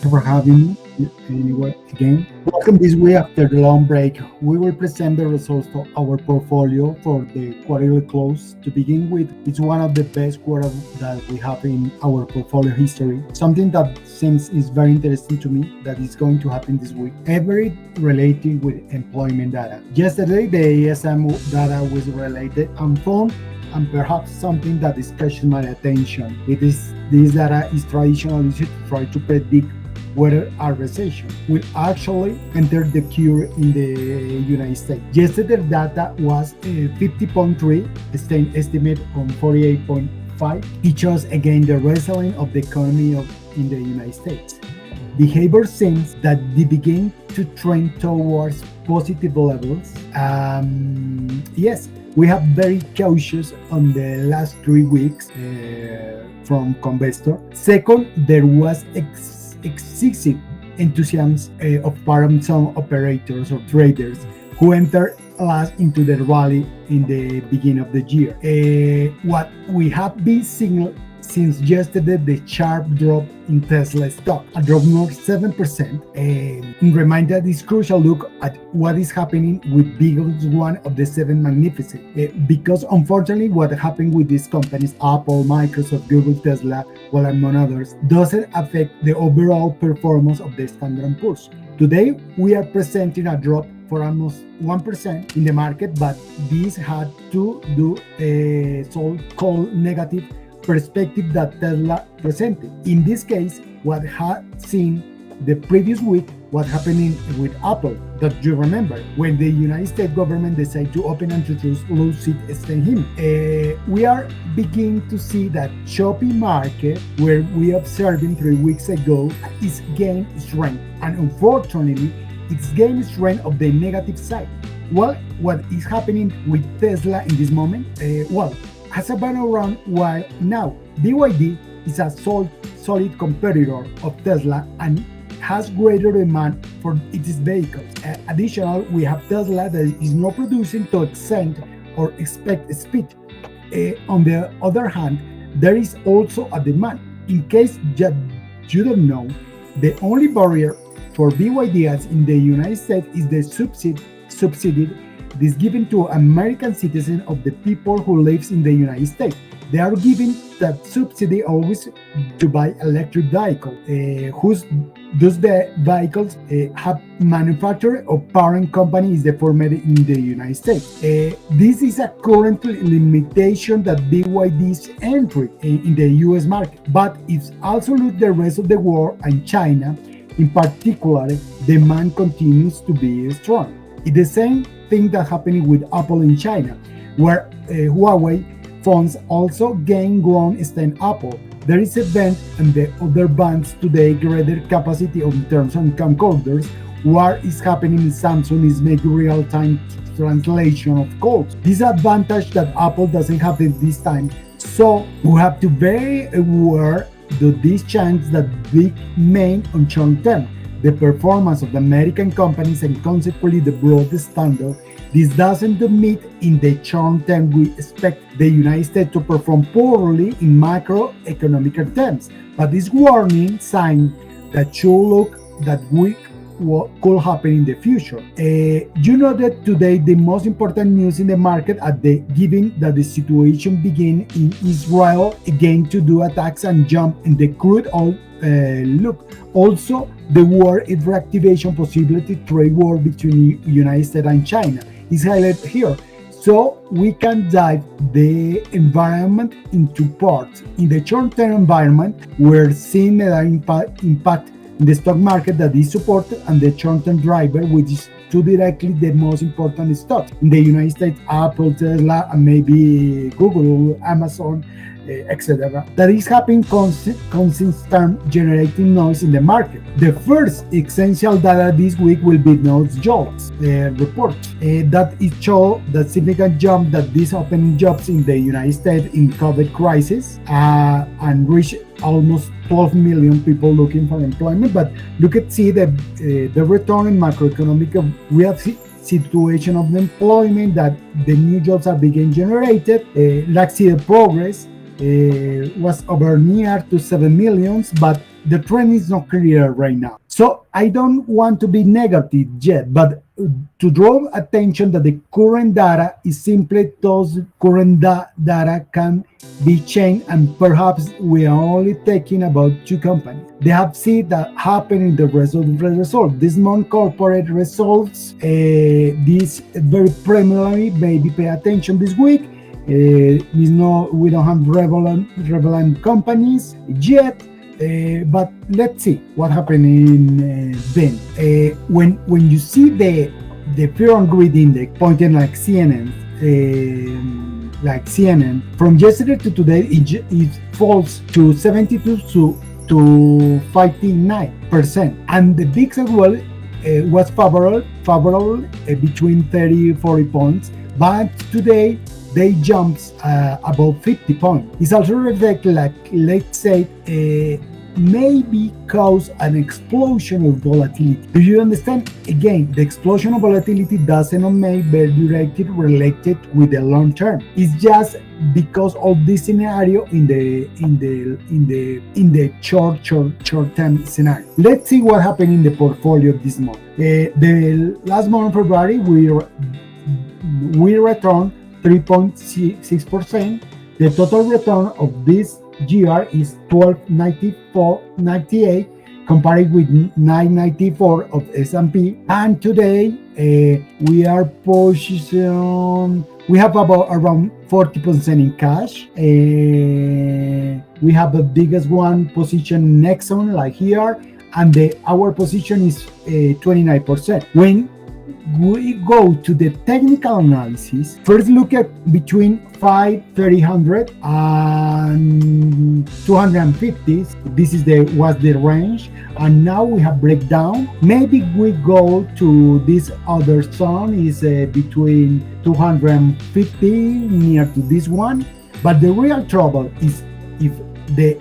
For having me anyway again. Welcome this week after the long break. We will present the results of our portfolio for the quarterly close. To begin with, it's one of the best quarters that we have in our portfolio history. Something that seems is very interesting to me that is going to happen this week. Every related with employment data. Yesterday, the ASM data was related and found and perhaps something that is catching my attention. It is this data is traditionally used to try to predict whether a recession will actually enter the cure in the United States. Yesterday data was 50.3, same estimate on 48.5. It shows again the resilience of the economy in the United States. Behavior seems that they begin to trend towards positive levels. Yes, we have very cautious on the last 3 weeks from Convestor. Second, there was excessive enthusiasm of some operators or traders who entered last into the rally in the beginning of the year. What we have been seeing since yesterday, the sharp drop in Tesla stock, a drop more 7%. And reminder, this crucial look at what is happening with biggest one of the seven magnificent. Because unfortunately, what happened with these companies, Apple, Microsoft, Google, Tesla, well, among others, doesn't affect the overall performance of the Standard & Poor's. Today, we are presenting a drop for almost 1% in the market, but this had to do a so-called negative perspective that Tesla presented. In this case, what had seen the previous week, what happened with Apple, that you remember, when the United States government decided to open and introduce low-seat staying. We are beginning to see that shopping market, where we observed 3 weeks ago, is gaining strength, and unfortunately, it's gaining strength of the negative side. Well, what is happening with Tesla in this moment? Has been around while now. BYD is a solid competitor of Tesla and has greater demand for its vehicles. Additionally, we have Tesla that is not producing to extend or expect speed. On the other hand, there is also a demand. In case you don't know, the only barrier for BYD in the United States is the subsidy this given to American citizens of the people who lives in the United States. They are given that subsidy always to buy electric vehicles, those the vehicles have manufacturer or parent company is formed in the United States. This is a current limitation that BYD is entering in the US market, but it's also look the rest of the world and China in particular, demand continues to be strong. It's the same thing that happening with Apple in China, where Huawei phones also gain ground stand Apple. There is a band and the other bands today greater capacity in terms of camcorders. What is happening in Samsung is making real-time translation of codes. Disadvantage that Apple doesn't have at this time. So we have to be very aware of this chance that big main on short term. The performance of the American companies and consequently the broad standard. This doesn't meet in the short term. We expect the United States to perform poorly in macroeconomic terms, but this warning sign that should look that we what could happen in the future. You know that today the most important news in the market at the given that the situation begin in Israel again to do attacks and jump in the crude oil. Look, also the war is reactivation possibility trade war between United States and China is highlighted here. So we can dive the environment into parts. In the short-term environment, we're seeing an impact in the stock market that is supported and the short-term driver, which is two directly the most important stocks. In the United States, Apple, Tesla, and maybe Google, Amazon, etc. That is happening consistent generating noise in the market. The first essential data this week will be JOLTS report that it shows the significant jump that these open jobs in the United States in COVID crisis and reach almost 12 million people looking for employment. But look at see the return in macroeconomic. We have situation of the employment that the new jobs are being generated. Let's see the progress. Was over near to 7 million, but the trend is not clear right now. So I don't want to be negative yet, but to draw attention that the current data is simply those current data can be changed, and perhaps we are only talking about two companies. They have seen that happen in the rest of the result. These non-corporate results, this very preliminary, maybe pay attention this week. We don't have relevant companies yet. But let's see what happened in then. When you see the fear and greed index pointing like CNN, from yesterday to today, it falls to 72 to 59%, and the VIX as well was favorable between 30-40 points, but today they jumps above 50 points. It's also reflect like, let's say, maybe cause an explosion of volatility. Do you understand? Again, the explosion of volatility doesn't make very directly related with the long term. It's just because of this scenario in the short term scenario. Let's see what happened in the portfolio this month. The last month, February, we returned 3.6%. The total return of this year is 12.98, compared with 9.94 of S&P. And today we are positioned. We have around 40% in cash. We have the biggest one position in Exxon, like here, and our position is 29%. When we go to the technical analysis, first look at between 300 and 250. This was the range, and now we have breakdown. Maybe we go to this other zone is between 250 near to this one. But the real trouble is if we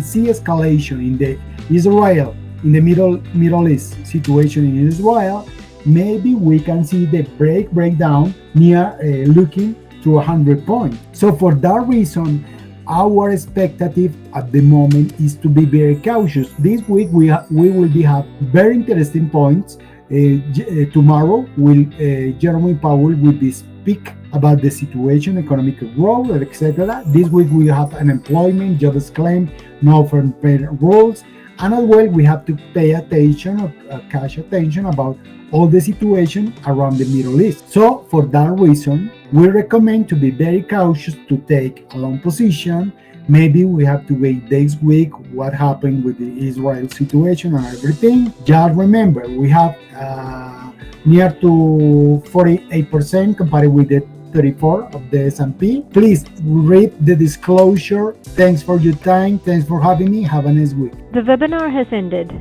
see escalation in the Israel, in the Middle East situation in Israel. Maybe we can see the breakdown near looking to 100 points. So for that reason, our expectative at the moment is to be very cautious. This week we will have very interesting points. Tomorrow, Jeremy Powell will be speak about the situation, economic growth, etc. This week we have unemployment, jobs claim, non-farm payrolls, and as well we have to pay attention, cash attention about all the situation around the Middle East. So for that reason, we recommend to be very cautious to take a long position. Maybe we have to wait this week what happened with the Israel situation and everything. Just remember, we have near to 48% compared with the 34 of the S&P. Please read the disclosure. Thanks for your time. Thanks for having me. Have a nice week. The webinar has ended.